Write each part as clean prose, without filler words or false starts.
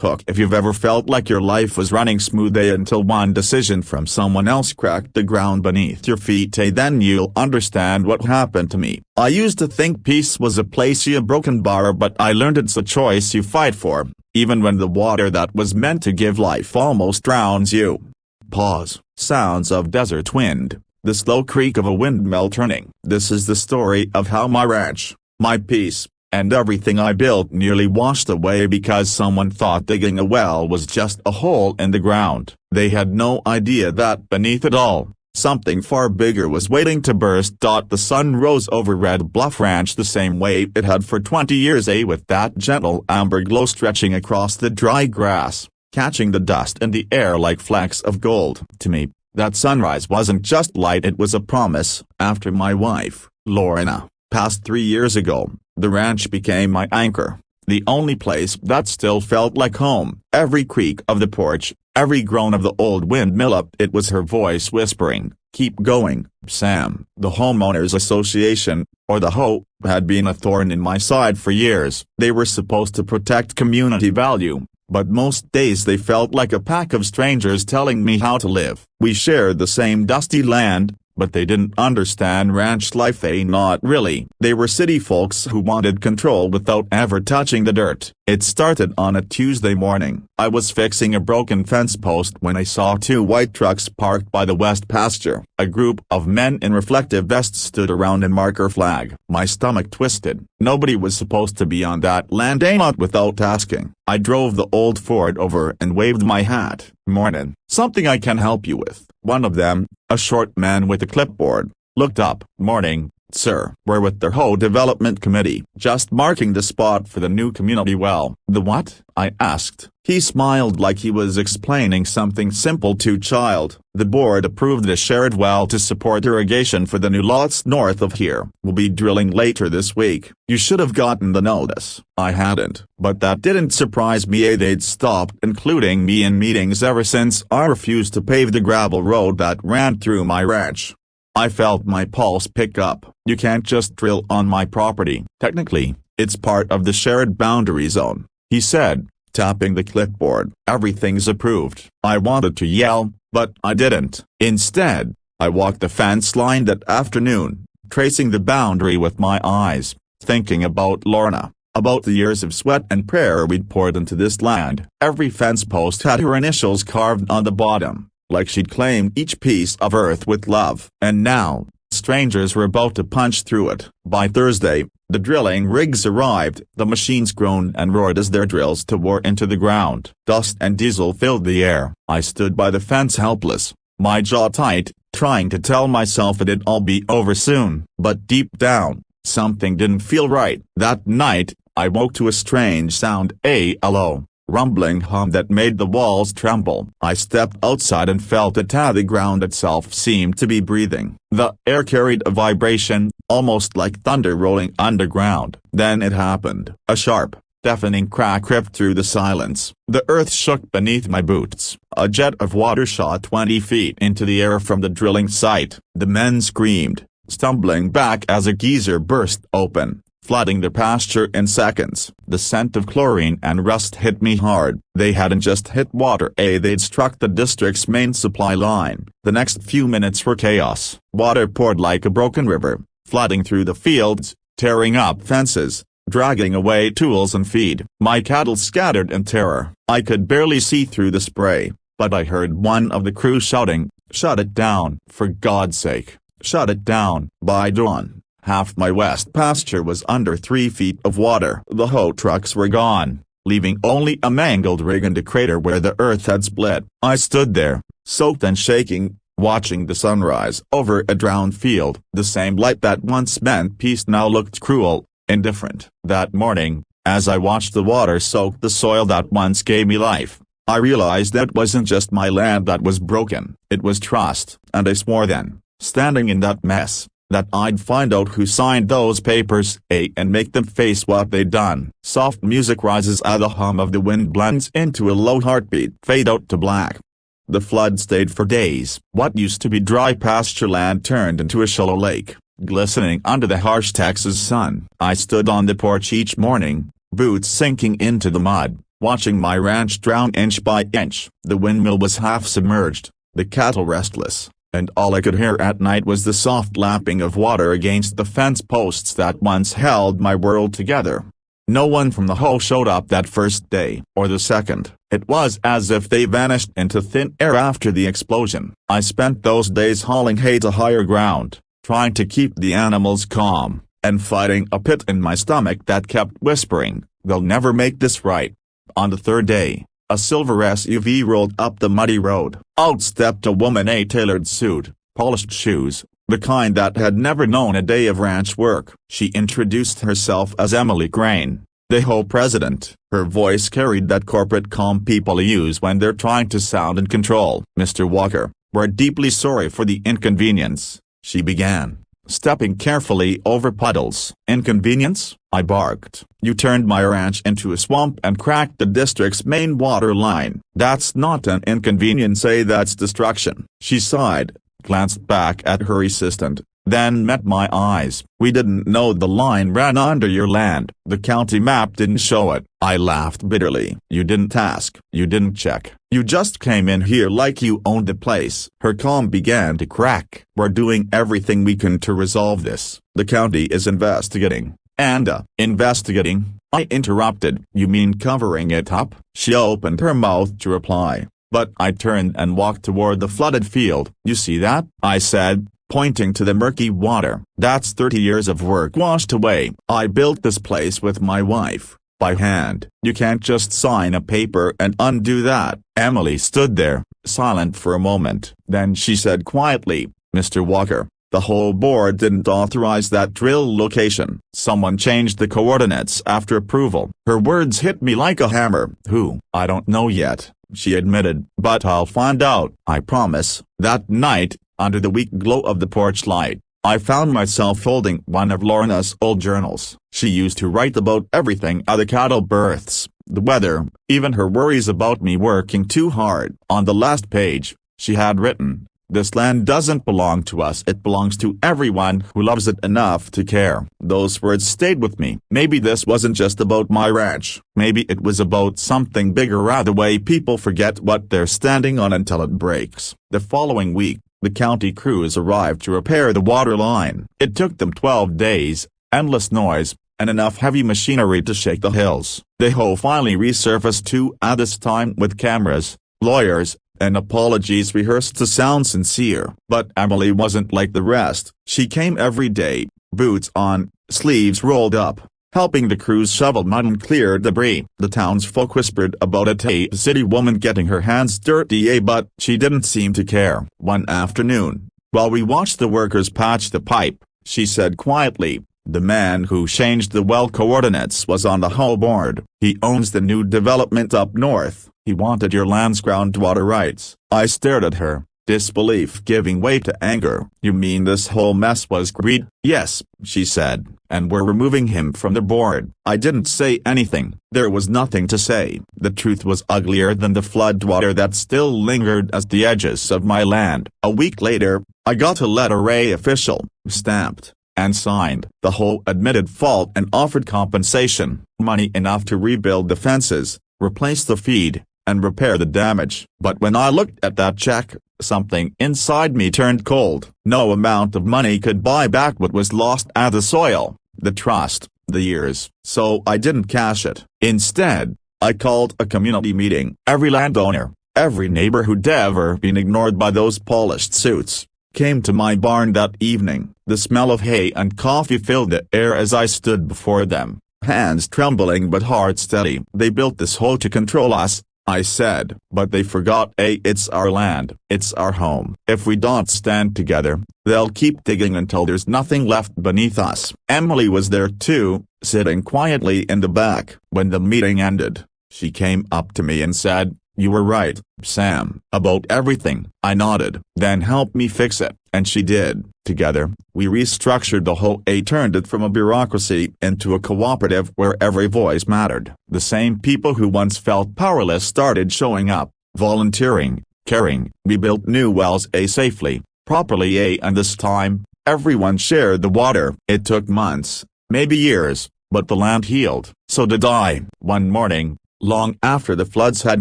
Hook. If you've ever felt like your life was running smoothly until one decision from someone else cracked the ground beneath your feet, then you'll understand what happened to me. I used to think peace was a place you broken bar, but I learned it's a choice you fight for, even when the water that was meant to give life almost drowns you. Pause. Sounds of desert wind, the slow creak of a windmill turning. This is the story of how my ranch, my peace, and everything I built nearly washed away because someone thought digging a well was just a hole in the ground. They had no idea that beneath it all, something far bigger was waiting to burst. The sun rose over Red Bluff Ranch the same way it had for 20 years, with that gentle amber glow stretching across the dry grass, catching the dust in the air like flecks of gold. To me, that sunrise wasn't just light, it was a promise. After my wife, Lorna, passed 3 years ago, the ranch became my anchor, the only place that still felt like home. Every creak of the porch, every groan of the old windmill up, it was her voice whispering, "Keep going, Sam." The Homeowners Association, or the HOA, had been a thorn in my side for years. They were supposed to protect community value, but most days they felt like a pack of strangers telling me how to live. We shared the same dusty land, but they didn't understand ranch life. Not really. They were city folks who wanted control without ever touching the dirt. It started on a Tuesday morning. I was fixing a broken fence post when I saw 2 white trucks parked by the west pasture. A group of men in reflective vests stood around a marker flag. My stomach twisted. Nobody was supposed to be on that land. Not without asking. I drove the old Ford over and waved my hat. "Mornin'. Something I can help you with?" One of them, a short man with a clipboard, looked up. "Morning, sir. We're with the HOA Development Committee, just marking the spot for the new community well." "The what?" I asked. He smiled like he was explaining something simple to a child. "The board approved a shared well to support irrigation for the new lots north of here. We'll be drilling later this week." "You should have gotten the notice." I hadn't, but that didn't surprise me. They'd stopped including me in meetings ever since I refused to pave the gravel road that ran through my ranch. I felt my pulse pick up. "You can't just drill on my property. Technically, it's part of the shared boundary zone," he said, tapping the clipboard. "Everything's approved." I wanted to yell, but I didn't. Instead, I walked the fence line that afternoon, tracing the boundary with my eyes, thinking about Lorna, about the years of sweat and prayer we'd poured into this land. Every fence post had her initials carved on the bottom, like she'd claimed each piece of earth with love. And now, strangers were about to punch through it. By Thursday, the drilling rigs arrived. The machines groaned and roared as their drills tore into the ground. Dust and diesel filled the air. I stood by the fence helpless, my jaw tight, trying to tell myself it'd all be over soon. But deep down, something didn't feel right. That night, I woke to a strange sound, a low, rumbling hum that made the walls tremble. I stepped outside and felt it. The ground itself seemed to be breathing. The air carried a vibration, almost like thunder rolling underground. Then it happened. A sharp, deafening crack ripped through the silence. The earth shook beneath my boots. A jet of water shot 20 feet into the air from the drilling site. The men screamed, stumbling back as a geyser burst open, flooding the pasture in seconds. The scent of chlorine and rust hit me hard. They hadn't just hit water, they'd struck the district's main supply line. The next few minutes were chaos. Water poured like a broken river, flooding through the fields, tearing up fences, dragging away tools and feed. My cattle scattered in terror. I could barely see through the spray, but I heard one of the crew shouting, "Shut it down, for God's sake, shut it down." By dawn, half my west pasture was under 3 feet of water. The hoe trucks were gone, leaving only a mangled rig and a crater where the earth had split. I stood there, soaked and shaking, watching the sunrise over a drowned field. The same light that once meant peace now looked cruel, indifferent. That morning, as I watched the water soak the soil that once gave me life, I realized that it wasn't just my land that was broken, it was trust. And I swore then, standing in that mess, that I'd find out who signed those papers, and make them face what they'd done. Soft music rises as the hum of the wind blends into a low heartbeat. Fade out to black. The flood stayed for days. What used to be dry pasture land turned into a shallow lake, glistening under the harsh Texas sun. I stood on the porch each morning, boots sinking into the mud, watching my ranch drown inch by inch. The windmill was half submerged, the cattle restless, and all I could hear at night was the soft lapping of water against the fence posts that once held my world together. No one from the HOA showed up that first day, or the second. It was as if they vanished into thin air after the explosion. I spent those days hauling hay to higher ground, trying to keep the animals calm, and fighting a pit in my stomach that kept whispering, "They'll never make this right." On the third day, a silver SUV rolled up the muddy road. Out stepped a woman, a tailored suit, polished shoes, the kind that had never known a day of ranch work. She introduced herself as Emily Crane, the HOA president. Her voice carried that corporate calm people use when they're trying to sound in control. "Mr. Walker, we're deeply sorry for the inconvenience," she began, stepping carefully over puddles. "Inconvenience?" I barked. "You turned my ranch into a swamp and cracked the district's main water line. That's not an inconvenience, that's destruction." She sighed, glanced back at her assistant, then met my eyes. "We didn't know the line ran under your land. The county map didn't show it." I laughed bitterly. "You didn't ask. You didn't check. You just came in here like you owned the place." Her calm began to crack. "We're doing everything we can to resolve this. The county is investigating." "And investigating?" I interrupted. "You mean covering it up?" She opened her mouth to reply, but I turned and walked toward the flooded field. "You see that?" I said, pointing to the murky water. "That's 30 years of work washed away. I built this place with my wife, by hand. You can't just sign a paper and undo that." Emily stood there, silent for a moment. Then she said quietly, "Mr. Walker, the whole board didn't authorize that drill location. Someone changed the coordinates after approval." Her words hit me like a hammer. "Who?" "I don't know yet," she admitted, "but I'll find out, I promise." That night, under the weak glow of the porch light, I found myself folding one of Lorna's old journals. She used to write about everything: the cattle births, the weather, even her worries about me working too hard. On the last page, she had written, "This land doesn't belong to us, it belongs to everyone who loves it enough to care." Those words stayed with me. Maybe this wasn't just about my ranch. Maybe it was about something bigger, the way people forget what they're standing on until it breaks. The following week, the county crews arrived to repair the water line. It took them 12 days, endless noise, and enough heavy machinery to shake the hills. The HOA finally resurfaced too, this time with cameras, lawyers, and apologies rehearsed to sound sincere. But Emily wasn't like the rest. She came every day, boots on, sleeves rolled up, helping the crews shovel mud and clear debris. The townsfolk whispered about a city woman getting her hands dirty, but she didn't seem to care. One afternoon, while we watched the workers patch the pipe, she said quietly, "The man who changed the well coordinates was on the HOA board. He owns the new development up north. He wanted your land's groundwater rights." I stared at her, disbelief giving way to anger. "You mean this whole mess was greed?" "Yes," she said, "and we're removing him from the board." I didn't say anything. There was nothing to say. The truth was uglier than the floodwater that still lingered at the edges of my land. A week later, I got a letter, official, stamped, and signed. The HOA admitted fault and offered compensation, money enough to rebuild the fences, replace the feed, and repair the damage. But when I looked at that check, something inside me turned cold. No amount of money could buy back what was lost: the soil, the trust, the years. So I didn't cash it. Instead, I called a community meeting. Every landowner, every neighbor who'd ever been ignored by those polished suits, came to my barn that evening. The smell of hay and coffee filled the air as I stood before them, hands trembling but heart steady. "They built this HOA to control us," I said, "but they forgot, it's our land, it's our home. If we don't stand together, they'll keep digging until there's nothing left beneath us." Emily was there too, sitting quietly in the back. When the meeting ended, she came up to me and said, "You were right, Sam, about everything." I nodded. "Then help me fix it." And she did. Together, we restructured the HOA, turned it from a bureaucracy into a cooperative where every voice mattered. The same people who once felt powerless started showing up, volunteering, caring. We built new wells, safely, properly, and this time, everyone shared the water. It took months, maybe years, but the land healed. So did I. One morning, Long after the floods had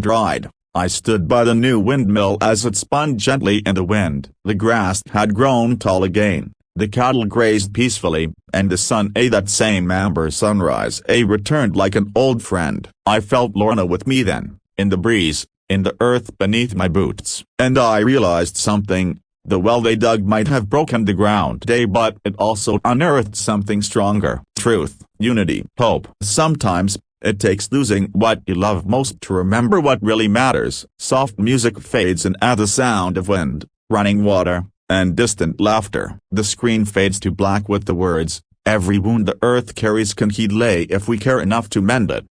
dried, I stood by the new windmill as it spun gently in the wind. The grass had grown tall again, the cattle grazed peacefully, and the sun, that same amber sunrise, returned like an old friend. I felt Lorna with me then, in the breeze, in the earth beneath my boots. And I realized something. The well they dug might have broken the ground today, but it also unearthed something stronger. Truth, unity, hope. Sometimes, it takes losing what you love most to remember what really matters. Soft music fades and at the sound of wind, running water, and distant laughter. The screen fades to black with the words, "Every wound the earth carries can heal lay if we care enough to mend it."